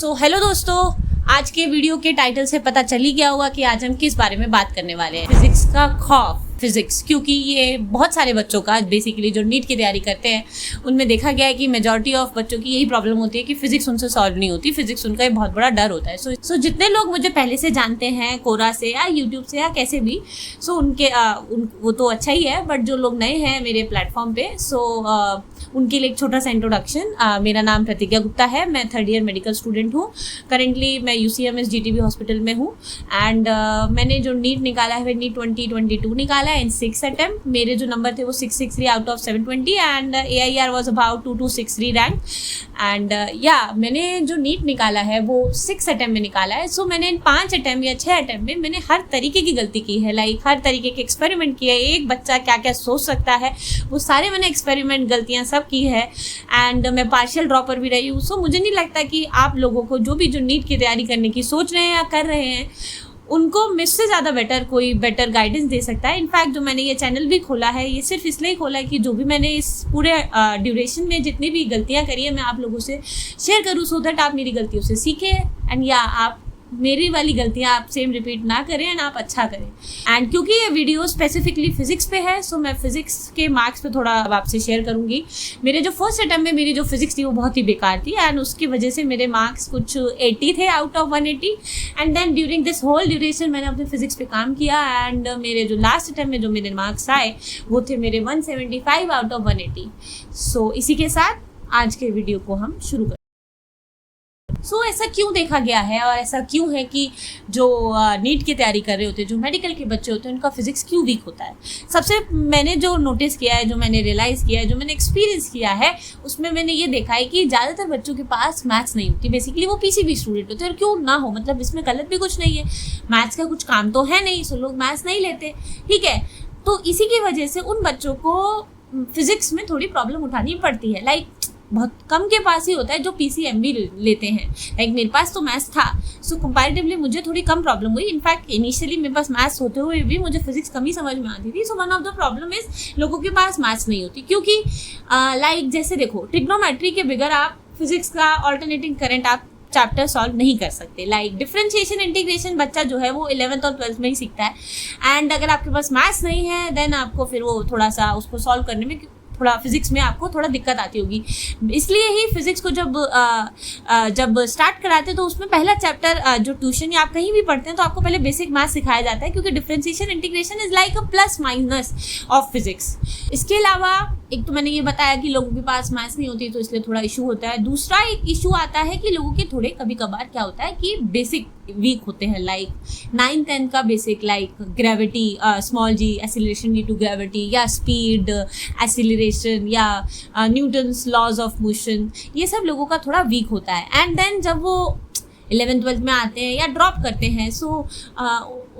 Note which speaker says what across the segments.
Speaker 1: Hello दोस्तों, आज के वीडियो के टाइटल से पता चल ही गया होगा कि आज हम किस बारे में बात करने वाले हैं। फिजिक्स का खौफ। फिजिक्स, क्योंकि ये बहुत सारे बच्चों का बेसिकली जो नीट की तैयारी करते हैं उनमें देखा गया है कि मेजॉरिटी ऑफ बच्चों की यही प्रॉब्लम होती है कि फिजिक्स उनसे सॉल्व नहीं होती। फिजिक्स उनका एक बहुत बड़ा डर होता है। सो जितने लोग मुझे पहले से जानते हैं कोरा से या यूट्यूब से या कैसे भी, वो तो अच्छा ही है, बट जो लोग नए हैं मेरे प्लेटफॉर्म पे उनके लिए एक छोटा सा इंट्रोडक्शन। मेरा नाम प्रतिज्ञा गुप्ता है, मैं 3rd ईयर मेडिकल स्टूडेंट हूँ। करेंटली मैं UCMS GTB हॉस्पिटल में हूँ एंड मैंने जो नीट निकाला है नीट 2022 निकाला है इन 6 अटेम्प्ट। मेरे जो नंबर थे वो 663 out of 720 and AIR was about 2263 rank and मैंने जो नीट निकाला है वो 6 अटेम्प्ट में निकाला है। सो मैंने इन 5 अटेम्प्ट या 6 अटेम्प्ट में मैंने हर तरीके की गलती की है, लाइक हर तरीके के एक्सपेरिमेंट किए। एक बच्चा क्या क्या सोच सकता है वो सारे मैंने एक्सपेरिमेंट गलतियाँ सब की है एंड मैं पार्शियल ड्रॉपर भी रही हूँ। सो मुझे नहीं लगता कि आप लोगों को जो भी जो नीट की तैयारी करने की सोच रहे हैं या कर रहे हैं उनको मुझसे ज़्यादा कोई बेटर गाइडेंस दे सकता है। इनफैक्ट जो मैंने ये चैनल भी खोला है ये सिर्फ इसलिए खोला है कि जो भी मैंने इस पूरे ड्यूरेशन में जितनी भी गलतियाँ करी है मैं आप लोगों से शेयर करूँ, सो दैट आप मेरी गलतियों से सीखें एंड आप मेरी वाली गलतियाँ आप सेम रिपीट ना करें एंड आप अच्छा करें। एंड क्योंकि ये वीडियो स्पेसिफिकली फिजिक्स पे है सो मैं फिजिक्स के मार्क्स पे थोड़ा आपसे शेयर करूँगी। मेरे जो फर्स्ट अटेम्प्ट में मेरी जो फिजिक्स थी वो बहुत ही बेकार थी एंड उसकी वजह से मेरे मार्क्स कुछ 80 थे out of 180 and then during this whole duration मैंने अपने फिजिक्स पे काम किया एंड मेरे जो लास्ट अटेम्प्ट में जो मेरे मार्क्स आए वो थे मेरे 175 आउट ऑफ 180। सो इसी के साथ आज के वीडियो को हम शुरू करें। ऐसा क्यों देखा गया है और ऐसा क्यों है कि जो नीट की तैयारी कर रहे होते हैं, जो मेडिकल के बच्चे होते हैं, उनका फिजिक्स क्यों वीक होता है। सबसे मैंने जो नोटिस किया है, जो मैंने रियलाइज़ किया है, जो मैंने एक्सपीरियंस किया है, उसमें मैंने ये देखा है कि ज़्यादातर बच्चों के पास मैथ्स नहीं होती। बेसिकली वो PCB स्टूडेंट होते हैं और क्यों ना हो, मतलब इसमें गलत भी कुछ नहीं है, मैथ्स का कुछ काम तो है नहीं, सो लोग मैथ्स नहीं लेते, ठीक है। तो इसी की वजह से उन बच्चों को फिजिक्स में थोड़ी प्रॉब्लम उठानी पड़ती है। लाइक बहुत कम के पास ही होता है जो PCMB लेते हैं। लाइक मेरे पास तो मैथ्स था, सो कंपैरेटिवली मुझे थोड़ी कम प्रॉब्लम हुई। इनफैक्ट इनिशियली मेरे पास मैथ्स होते हुए भी मुझे फिजिक्स कम ही समझ में आती थी। So one of the problem is लोगों के पास मैथ्स नहीं होती, क्योंकि लाइक जैसे देखो ट्रिग्नोमेट्री के बगैर आप फिजिक्स का ऑल्टरनेटिंग करंट आप चैप्टर सॉल्व नहीं कर सकते। लाइक डिफरेंशिएशन इंटीग्रेशन बच्चा जो है वो 11th और 12th में ही सीखता है एंड अगर आपके पास मैथ्स नहीं है देन आपको फिर वो थोड़ा सा उसको सॉल्व करने में थोड़ा फिजिक्स में आपको थोड़ा दिक्कत आती होगी। इसलिए ही फिजिक्स को जब स्टार्ट कराते हैं तो उसमें पहला चैप्टर जो ट्यूशन या आप कहीं भी पढ़ते हैं तो आपको पहले बेसिक मैथ्स सिखाया जाता है, क्योंकि differentiation integration is like a plus minus of physics. इसके अलावा एक तो मैंने ये बताया कि लोगों के पास मैथ्स नहीं होती तो इसलिए थोड़ा इशू होता है। दूसरा एक इशू आता है कि लोगों के थोड़े कभी कभार क्या होता है कि बेसिक वीक होते हैं, लाइक 9th 10th का basic, like gravity, small g acceleration due to gravity या स्पीड एक्सीलरेशन या न्यूटन्स लॉज ऑफ मोशन, ये सब लोगों का थोड़ा वीक होता है। एंड देन जब वो 11th 12th में आते हैं या ड्रॉप करते हैं सो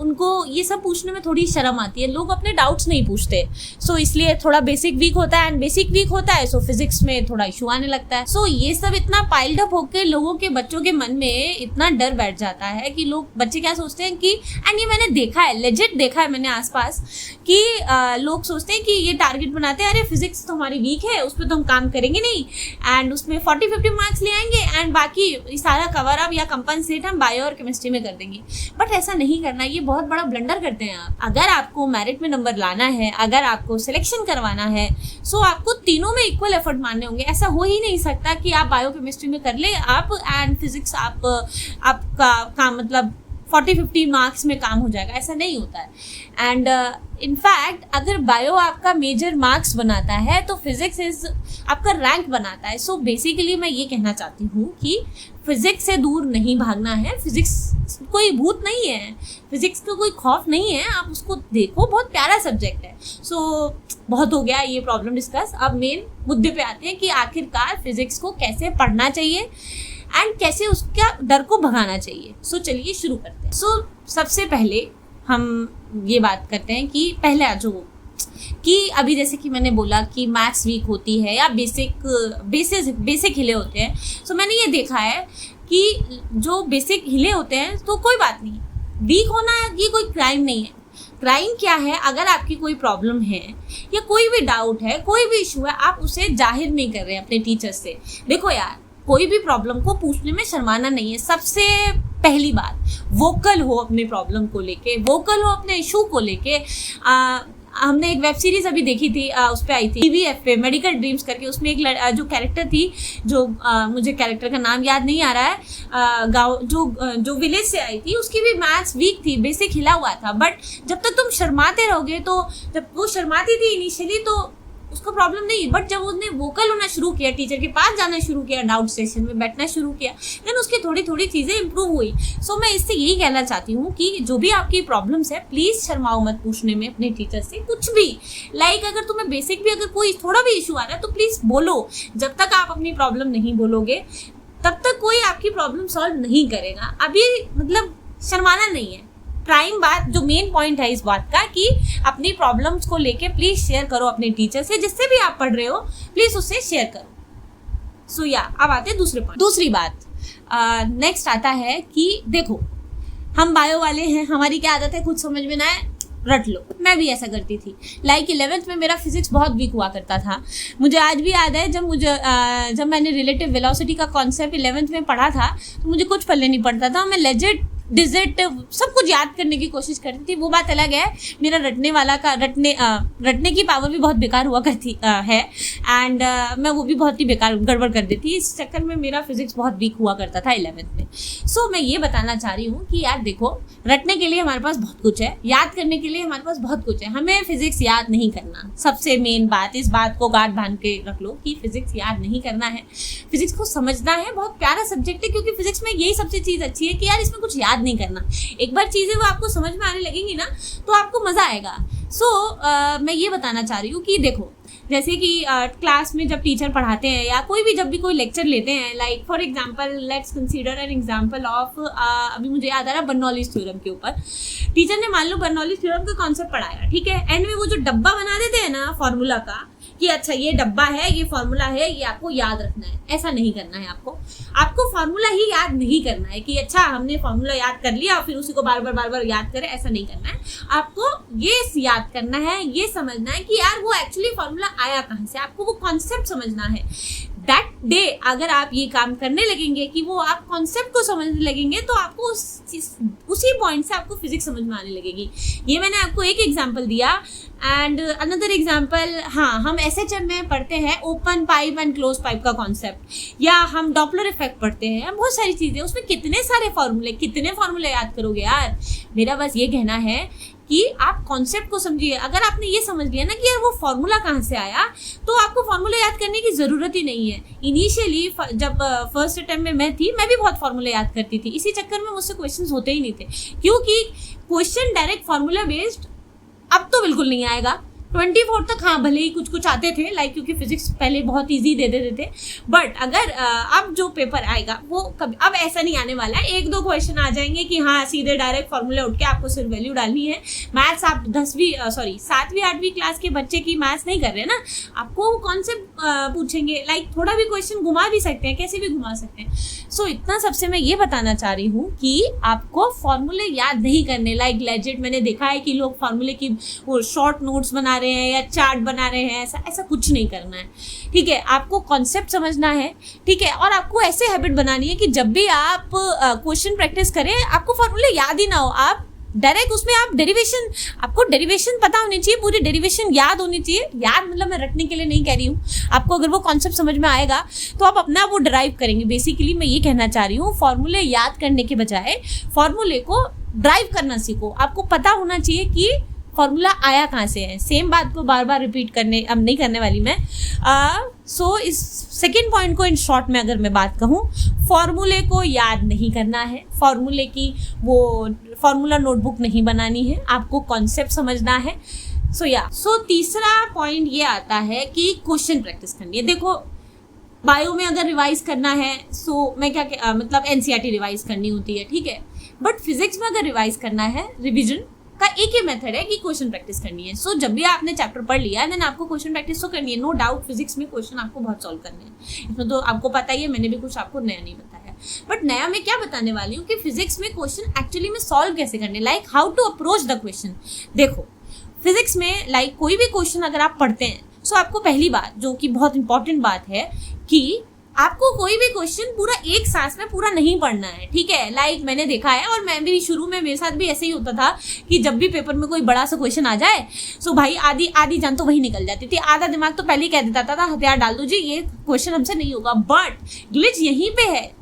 Speaker 1: उनको ये सब पूछने में थोड़ी शर्म आती है, लोग अपने डाउट्स नहीं पूछते। सो इसलिए थोड़ा बेसिक वीक होता है एंड बेसिक वीक होता है सो फिजिक्स में थोड़ा इशू आने लगता है। सो ये सब इतना पाइल्ड अप होकर लोगों के बच्चों के मन में इतना डर बैठ जाता है कि लोग बच्चे क्या सोचते हैं कि, एंड ये मैंने देखा है, लेजिट देखा है मैंने आसपास कि लोग सोचते हैं कि ये टारगेट बनाते हैं, अरे फिजिक्स तो हमारी वीक है उस पर तो हम काम करेंगे नहीं एंड उसमें 40-50 मार्क्स ले आएंगे एंड बाकी सारा कवर अप या कंपनसेट हम बायो और केमिस्ट्री में कर देंगे। बट ऐसा नहीं करना, ये बहुत बड़ा ब्लंडर करते हैं आप। अगर आपको मेरिट में नंबर लाना है, अगर आपको सिलेक्शन करवाना है सो आपको तीनों में इक्वल एफर्ट मानने होंगे। ऐसा हो ही नहीं सकता कि आप बायो केमिस्ट्री में कर ले आप एंड फिजिक्स आपका काम मतलब 40-50 मार्क्स में काम हो जाएगा, ऐसा नहीं होता है। एंड इनफैक्ट अगर बायो आपका मेजर मार्क्स बनाता है तो फिजिक्स इज आपका रैंक बनाता है। सो बेसिकली मैं ये कहना चाहती हूँ कि फिजिक्स से दूर नहीं भागना है। फिजिक्स कोई भूत नहीं है, फिजिक्स का कोई खौफ नहीं है, आप उसको देखो, बहुत प्यारा सब्जेक्ट है। सो बहुत हो गया ये प्रॉब्लम डिस्कस, अब मेन मुद्दे पे आते हैं कि आखिरकार फिजिक्स को कैसे पढ़ना चाहिए एंड कैसे उसका डर को भगाना चाहिए। सो चलिए शुरू करते हैं। सो सबसे पहले हम ये बात करते हैं कि पहले जो कि अभी जैसे कि मैंने बोला कि मैथ्स वीक होती है या बेसिक हिले होते हैं। सो मैंने ये देखा है कि जो बेसिक हिले होते हैं तो कोई बात नहीं, वीक होना ये कोई क्राइम नहीं है। क्राइम क्या है, अगर आपकी कोई प्रॉब्लम है या कोई भी डाउट है, कोई भी इशू है, आप उसे जाहिर नहीं कर रहे हैं अपने टीचर से। देखो यार, कोई भी प्रॉब्लम को पूछने में शर्माना नहीं है। सबसे पहली बात, वोकल हो अपने प्रॉब्लम को लेके, वोकल हो अपने इशू को लेके। हमने एक वेब सीरीज अभी देखी थी, उस पे आई थी TVF पे, मेडिकल ड्रीम्स करके। उसमें एक जो कैरेक्टर थी, जो मुझे कैरेक्टर का नाम याद नहीं आ रहा है, गाँव जो विलेज से आई थी, उसकी भी मैथ्स वीक थी, बेसिक हिला हुआ था। बट जब तक तुम शर्माते रहोगे, तो जब वो शर्माती थी इनिशियली तो उसका प्रॉब्लम नहीं, बट जब उसने वोकल होना शुरू किया, टीचर के पास जाना शुरू किया, डाउट सेशन में बैठना शुरू किया, देन उसकी थोड़ी थोड़ी चीज़ें इंप्रूव हुई। सो मैं इससे यही कहना चाहती हूँ कि जो भी आपकी प्रॉब्लम्स है, प्लीज़ शर्माओ मत पूछने में अपने टीचर से कुछ भी। अगर तुम्हें बेसिक भी अगर कोई थोड़ा भी इशू आ रहा है तो प्लीज़ बोलो। जब तक आप अपनी प्रॉब्लम नहीं बोलोगे तब तक कोई आपकी प्रॉब्लम सॉल्व नहीं करेगा। अभी शर्माना नहीं है। प्राइम बात, जो मेन पॉइंट है इस बात का, कि अपनी प्रॉब्लम्स को लेके प्लीज शेयर करो अपने टीचर से, जिससे भी आप पढ़ रहे हो प्लीज उससे शेयर करो। अब आते हैं दूसरे पॉइंट। दूसरी बात नेक्स्ट आता है कि देखो, हम बायो वाले हैं, हमारी क्या आदत है, कुछ समझ में ना आए रट लो। मैं भी ऐसा करती थी। 11th में मेरा फिजिक्स बहुत वीक हुआ करता था। मुझे आज भी याद है, जब मैंने रिलेटिव वेलोसिटी का कॉन्सेप्ट 11th में पढ़ा था तो मुझे कुछ पल्ले नहीं पड़ता था। मैं लेजिट डिजिट सब कुछ याद करने की कोशिश करती थी। वो बात अलग है, मेरा रटने की पावर भी बहुत बेकार हुआ करती है, एंड मैं वो भी बहुत ही बेकार गड़बड़ कर देती। इस चक्कर में मेरा फिजिक्स बहुत वीक हुआ करता था 11th में। मैं ये बताना चाह रही हूँ कि यार देखो, रटने के लिए हमारे पास बहुत कुछ है, याद करने के लिए हमारे पास बहुत कुछ है। हमें फिजिक्स याद नहीं करना। सबसे मेन बात, इस बात को गांठ बांध के रख लो कि फिजिक्स याद नहीं करना है, फिजिक्स को समझना है। बहुत प्यारा सब्जेक्ट है, क्योंकि फिजिक्स में यही सबसे चीज़ अच्छी है कि यार इसमें कुछ याद नहीं करना। एक बार चीजें वो आपको समझ में आने लगेंगी ना, तो आपको मजा आएगा। मैं ये बताना चाह रही हूँ कि देखो, जैसे कि क्लास में जब टीचर पढ़ाते हैं या जब भी कोई लेक्चर लेते हैं, like for example let's consider an example of, अभी मुझे याद आ रहा है बर्नौलीज थ्योरम के ऊपर। टीचर ने मान लो बर्नौलीज थ्योरम का कॉन्सेप्ट पढ़ाया, ठीक है। एंड में वो जो डब्बा बना देते हैं ना फॉर्मूला का, कि अच्छा ये डब्बा है, ये फॉर्मूला है, ये आपको याद रखना है। ऐसा नहीं करना है। आपको फॉर्मूला ही याद नहीं करना है कि अच्छा हमने फॉर्मूला याद कर लिया फिर उसी को बार बार याद करें, ऐसा नहीं करना है। आपको ये याद करना है, ये समझना है कि यार वो एक्चुअली फॉर्मूला आया कहाँ से, आपको वो कॉन्सेप्ट समझना है। दैट डे अगर आप ये काम करने लगेंगे कि वो आप कॉन्सेप्ट को समझने लगेंगे, तो आपको उसी पॉइंट से आपको फिजिक्स समझ में आने लगेगी। ये मैंने आपको एक एग्जांपल दिया। एंड अनदर एग्जांपल, हाँ, हम SHM में पढ़ते हैं open pipe and close pipe का कॉन्सेप्ट, या हम डॉपलर इफेक्ट पढ़ते हैं। बहुत सारी चीजें, उसमें कितने फार्मूले याद करोगे यार। मेरा बस ये कहना है कि आप कॉन्सेप्ट को समझिए। अगर आपने ये समझ लिया ना कि यार वो फॉर्मूला कहाँ से आया, तो आपको फॉर्मूला याद करने की ज़रूरत ही नहीं है। इनिशियली जब फर्स्ट अटेम्प्ट में मैं थी, मैं भी बहुत फॉर्मूला याद करती थी। इसी चक्कर में मुझसे क्वेश्चंस होते ही नहीं थे, क्योंकि क्वेश्चन डायरेक्ट फॉर्मूला बेस्ड अब तो बिल्कुल नहीं आएगा। 24 तक हाँ भले ही कुछ आते थे, लाइक क्योंकि फिजिक्स पहले बहुत इजी दे देते थे। बट अगर अब जो पेपर आएगा वो कभी अब ऐसा नहीं आने वाला है। 1-2 क्वेश्चन आ जाएंगे कि हाँ सीधे डायरेक्ट फॉर्मूला उठ के आपको सिर्फ वैल्यू डालनी है। मैथ्स आप 7वीं 8वीं क्लास के बच्चे की मैथ्स नहीं कर रहे ना, आपको कॉन्सेप्ट पूछेंगे, लाइक थोड़ा भी क्वेश्चन घुमा भी सकते हैं, कैसे भी घुमा सकते हैं। इतना सबसे मैं ये बताना चाह रही हूँ कि आपको फॉर्मूले याद नहीं करने। लाइक लेजिट मैंने देखा है कि लोग फॉर्मूले की वो शॉर्ट नोट्स बना रहे हैं या चार्ट बना रहे हैं, ऐसा कुछ नहीं करना है, ठीक है। आपको कॉन्सेप्ट समझना है, ठीक है। और आपको ऐसे हैबिट बनानी है कि जब भी आप क्वेश्चन प्रैक्टिस करें, आपको फॉर्मूले याद ही ना हो, आप डायरेक्ट उसमें आप आपको डेरिवेशन पता होनी चाहिए, पूरी डेरिवेशन याद होनी चाहिए। याद मतलब मैं रटने के लिए नहीं कह रही हूँ। आपको अगर वो कॉन्सेप्ट समझ में आएगा तो आप अपना वो ड्राइव करेंगे। बेसिकली मैं ये कहना चाह रही हूँ, फॉर्मूले याद करने के बजाय फॉर्मूले को ड्राइव करना सीखो। आपको पता होना चाहिए कि फॉर्मूला आया कहाँ से है। सेम बात को बार बार रिपीट करने अब नहीं करने वाली मैं। इस सेकेंड पॉइंट को इन शॉर्ट में अगर मैं बात कहूँ, फॉर्मूले को याद नहीं करना है, फॉर्मूले की वो फॉर्मूला नोटबुक नहीं बनानी है, आपको कॉन्सेप्ट समझना है। तीसरा पॉइंट ये आता है कि क्वेश्चन प्रैक्टिस करनी है। देखो बायो में अगर रिवाइज करना है मैं क्या मतलब NCERT रिवाइज करनी होती है, ठीक है। बट फिजिक्स में अगर रिवाइज करना है, रिविजन का एक ही मेथड है कि क्वेश्चन प्रैक्टिस करनी है। जब भी आपने चैप्टर पढ़ लिया देन आपको क्वेश्चन प्रैक्टिस तो करनी है। नो डाउट फिजिक्स में क्वेश्चन आपको बहुत सॉल्व करने हैं, इसमें तो आपको पता ही है, मैंने भी कुछ आपको नया नहीं बताया। बट नया मैं क्या बताने वाली हूँ कि फिजिक्स में क्वेश्चन एक्चुअली में सॉल्व कैसे करने, like how to approach the question. देखो फिजिक्स में लाइक कोई भी क्वेश्चन अगर आप पढ़ते हैं, आपको पहली बात जो कि बहुत इंपॉर्टेंट बात है कि आपको कोई भी क्वेश्चन पूरा एक सांस में पूरा नहीं पढ़ना है, ठीक है। लाइक मैंने देखा है, और मैं भी शुरू में मेरे साथ भी ऐसे ही होता था कि जब भी पेपर में कोई बड़ा सा क्वेश्चन आ जाए सो भाई आधी जान तो वही निकल जाती थी, आधा दिमाग तो पहले ही कह देता था हथियार डाल दो जी, ये क्वेश्चन हमसे नहीं होगा। बट ग्लिच यहीं पे है,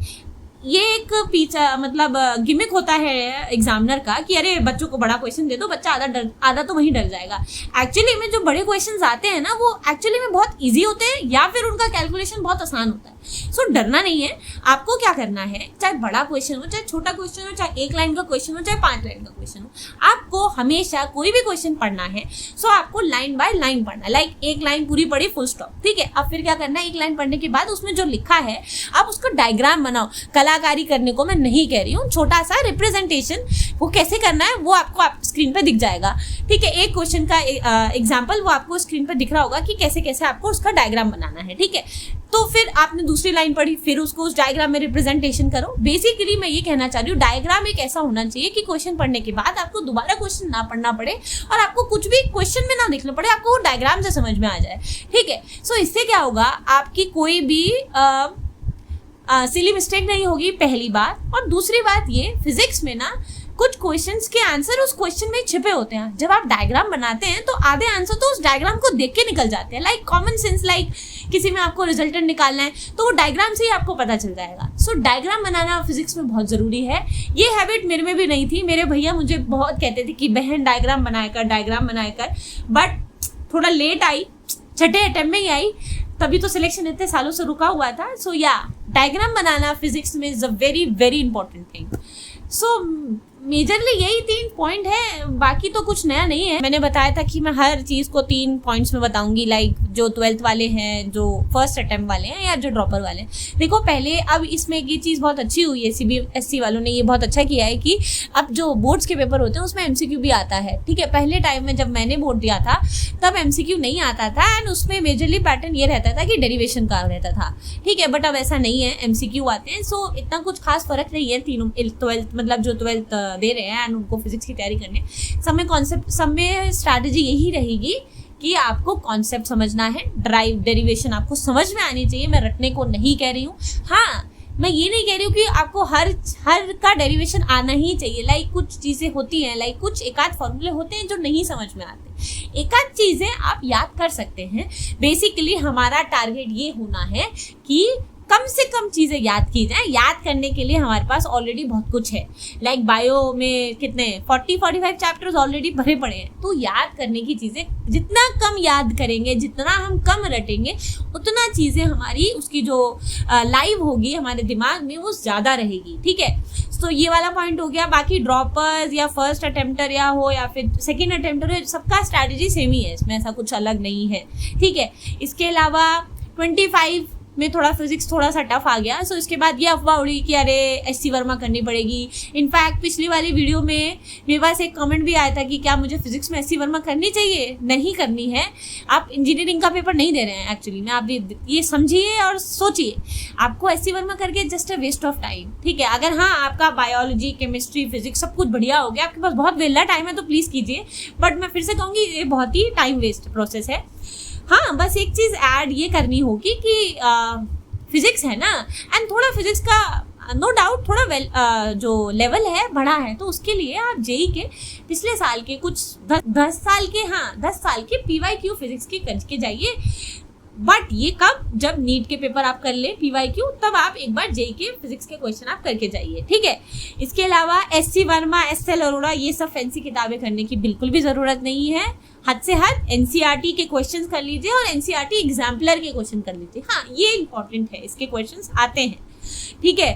Speaker 1: ये एक पीछा मतलब गिमिक होता है एग्जामिनर का कि अरे बच्चों को बड़ा क्वेश्चन दे दो, बच्चा आधा तो वहीं डर जाएगा। एक्चुअली में जो बड़े क्वेश्चंस आते हैं ना वो एक्चुअली में बहुत इजी होते हैं, या फिर उनका कैलकुलेशन बहुत आसान होता है। सो डरना नहीं है। आपको क्या करना है, चाहे बड़ा क्वेश्चन हो, चाहे छोटा क्वेश्चन हो, चाहे 1 लाइन का क्वेश्चन हो, चाहे 5 लाइन का क्वेश्चन हो, आपको हमेशा कोई भी क्वेश्चन पढ़ना है सो आपको लाइन बाय लाइन पढ़ना है। लाइक 1 लाइन पूरी पढ़ी, फुल स्टॉप, ठीक है। अब फिर क्या करना है, 1 लाइन पढ़ने के बाद उसमें जो लिखा है आप उसका डायग्राम बनाओ। कलाकारी करने को मैं नहीं कह रही हूँ, छोटा सा रिप्रेजेंटेशन वो कैसे करना है वो आपको स्क्रीन पे दिख जाएगा, ठीक है। एक क्वेश्चन का एग्जाम्पल वो आपको स्क्रीन पे दिख रहा होगा कि कैसे कैसे आपको उसका डायग्राम बनाना है, ठीक है। तो फिर आपने दूसरी लाइन पढ़ी, फिर उसको उस डायग्राम में रिप्रेजेंटेशन करो। बेसिकली मैं ये कहना चाह रही हूँ, डायग्राम एक ऐसा होना चाहिए कि क्वेश्चन पढ़ने के बाद आपको दोबारा क्वेश्चन ना पढ़ना पड़े और आपको कुछ भी क्वेश्चन में ना देखना पड़े, आपको वो डायग्राम से समझ में आ जाए, ठीक है। सो इससे क्या होगा, आपकी कोई भी सिली मिस्टेक नहीं होगी, पहली बात। और दूसरी बात ये, फिजिक्स में ना कुछ क्वेश्चंस के आंसर उस क्वेश्चन में छिपे होते हैं। जब आप डायग्राम बनाते हैं तो आधे आंसर तो उस डायग्राम को देख के निकल जाते हैं। लाइक कॉमन सेंस, लाइक किसी में आपको रिजल्टेंट निकालना है तो वो डायग्राम से ही आपको पता चल जाएगा। सो डायग्राम बनाना फिजिक्स में बहुत ज़रूरी है। ये हैबिट मेरे में भी नहीं थी। मेरे भैया मुझे बहुत कहते थे कि बहन डायग्राम बनाया कर, बट थोड़ा लेट आई, छठे अटेम्प्ट में ही आई, तभी तो सिलेक्शन इतने सालों से रुका हुआ था। सो या डायग्राम बनाना फिजिक्स में is a very very important thing. So majorly यही 3 पॉइंट है, बाकी तो कुछ नया नहीं है। मैंने बताया था कि मैं हर चीज़ को 3 पॉइंट्स में बताऊंगी, लाइक जो 12th वाले हैं, जो फर्स्ट अटेम्प्ट वाले हैं, या जो ड्रॉपर वाले हैं। देखो पहले, अब इसमें ये चीज़ बहुत अच्छी हुई है, CBSE वालों ने ये बहुत अच्छा किया है कि अब जो बोर्ड्स के पेपर होते हैं उसमें MCQ भी आता है, ठीक है। पहले टाइम में जब मैंने बोर्ड दिया था तब MCQ नहीं आता था, एंड उसमें मेजरली पैटर्न ये रहता था कि डेरिवेशन का रहता था, ठीक है। बट अब ऐसा नहीं है, MCQ आते हैं। सो इतना कुछ खास फर्क नहीं है तीनों 12th मतलब जो 12th दे रहे हैं एंड उनको फिजिक्स की तैयारी करने। सब में स्ट्रैटेजी यही रहेगी कि आपको कॉन्सेप्ट समझना है, डेरिवेशन आपको समझ में आनी चाहिए। मैं रटने को नहीं कह रही हूँ। हाँ, मैं ये नहीं कह रही हूँ कि आपको हर का डेरिवेशन आना ही चाहिए। लाइक कुछ चीज़ें होती हैं, लाइक कुछ एकाध फॉर्मूले होते हैं जो नहीं समझ में आते, एकाध चीज़ें आप याद कर सकते हैं। बेसिकली हमारा टारगेट ये होना है कि कम से कम चीज़ें याद की जाए। याद करने के लिए हमारे पास ऑलरेडी बहुत कुछ है। लाइक बायो में कितने 40-45 चैप्टर्स ऑलरेडी भरे पड़े हैं। तो याद करने की चीज़ें जितना कम याद करेंगे, जितना हम कम रटेंगे, उतना चीज़ें हमारी उसकी जो लाइव होगी हमारे दिमाग में वो ज़्यादा रहेगी, ठीक है। तो ये वाला पॉइंट हो गया। बाकी ड्रॉपर्स या फर्स्ट अटेम्प्टर या हो या फिर सेकेंड अटेम्प्टर, सबका स्ट्रैटेजी सेम ही है, इसमें ऐसा कुछ अलग नहीं है, ठीक है। इसके अलावा 25 में थोड़ा फिजिक्स थोड़ा सा टफ आ गया। सो इसके बाद ये अफवाह उड़ी कि अरे SC वर्मा करनी पड़ेगी। इनफैक्ट पिछली वाली वीडियो में मेरे पास एक कमेंट भी आया था कि क्या मुझे फिजिक्स में SC वर्मा करनी चाहिए। नहीं करनी है। आप इंजीनियरिंग का पेपर नहीं दे रहे हैं एक्चुअली में। आप ये समझिए और सोचिए, आपको SC वर्मा करके just a waste of time, ठीक है। अगर हाँ आपका बायोलॉजी, केमिस्ट्री, फिजिक्स सब कुछ बढ़िया हो गया, आपके पास बहुत वेला टाइम है तो प्लीज़ कीजिए। बट मैं फिर से कहूँगी ये बहुत ही टाइम वेस्ट प्रोसेस है। हाँ, बस एक चीज़ ऐड ये करनी होगी कि फिजिक्स है ना, एंड थोड़ा फिजिक्स का नो डाउट थोड़ा जो लेवल है बढ़ा है, तो उसके लिए आप JEE के पिछले साल के कुछ 10 साल के PYQ फिजिक्स के करके जाइए। बट ये कब, जब नीट के पेपर आप कर ले PYQ, तब आप एक बार JEE के फिजिक्स के क्वेश्चन आप करके जाइए, ठीक है। इसके अलावा SC वर्मा, SL अरोड़ा, ये सब फैंसी किताबें करने की बिल्कुल भी ज़रूरत नहीं है। हद से हद NCERT के क्वेश्चंस कर लीजिए और NCERT एग्जाम्पलर के क्वेश्चन कर लीजिए। हाँ, ये इंपॉर्टेंट है, इसके क्वेश्चंस आते हैं, ठीक है।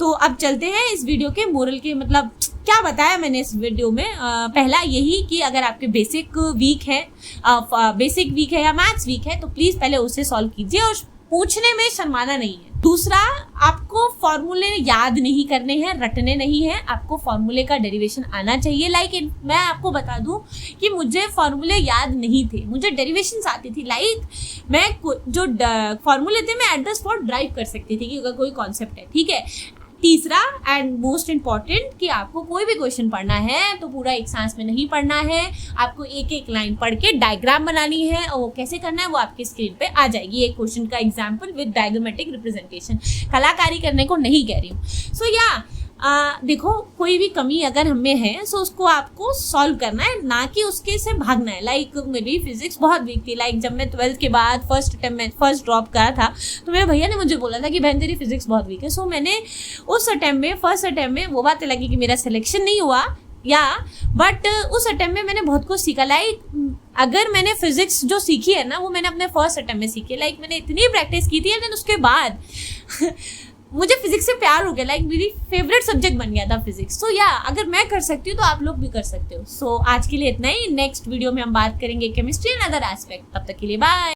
Speaker 1: तो अब चलते हैं इस वीडियो के मोरल के, मतलब क्या बताया मैंने इस वीडियो में। पहला यही कि अगर आपके बेसिक वीक है या मैथ्स वीक है तो प्लीज़ पहले उसे सॉल्व कीजिए और पूछने में शर्माना नहीं है। दूसरा, आपको फॉर्मूले याद नहीं करने हैं, रटने नहीं है, आपको फॉर्मूले का डेरिवेशन आना चाहिए। लाइक मैं आपको बता दूं कि मुझे फॉर्मूले याद नहीं थे, मुझे डेरिवेशंस आती थी। लाइक मैं जो फॉर्मूले थे मैं एट द स्पॉट ड्राइव कर सकती थी कि अगर कोई कॉन्सेप्ट है, ठीक है। तीसरा एंड मोस्ट इम्पॉर्टेंट कि आपको कोई भी क्वेश्चन पढ़ना है तो पूरा एक सांस में नहीं पढ़ना है, आपको एक एक लाइन पढ़ के डायग्राम बनानी है, और वो कैसे करना है वो आपकी स्क्रीन पे आ जाएगी, एक क्वेश्चन का एग्जाम्पल विद डायग्रामेटिक रिप्रेजेंटेशन। कलाकारी करने को नहीं कह रही हूँ। सो देखो, कोई भी कमी अगर हमें है सो उसको आपको सॉल्व करना है, ना कि उसके से भागना है। लाइक मेरी फिजिक्स बहुत वीक थी। लाइक जब मैं 12th के बाद फर्स्ट ड्रॉप करा था तो मेरे भैया ने मुझे बोला था कि बहन तेरी फिजिक्स बहुत वीक है। सो मैंने उस फर्स्ट अटेम्प्ट में वो बात लगी कि मेरा सिलेक्शन नहीं हुआ बट उस अटेम्प्ट में मैंने बहुत कुछ सीखा। लाइक अगर मैंने फिजिक्स जो सीखी है ना वो मैंने अपने फर्स्ट अटेम्प्ट में सीखी। लाइक मैंने इतनी प्रैक्टिस की थी एंड उसके बाद मुझे फिजिक्स से प्यार हो गया। लाइक मेरी फेवरेट सब्जेक्ट बन गया था फिजिक्स। सो अगर मैं कर सकती हूँ तो आप लोग भी कर सकते हो। सो आज के लिए इतना ही। नेक्स्ट वीडियो में हम बात करेंगे केमिस्ट्री एंड अदर एस्पेक्ट। तब तक के लिए बाय।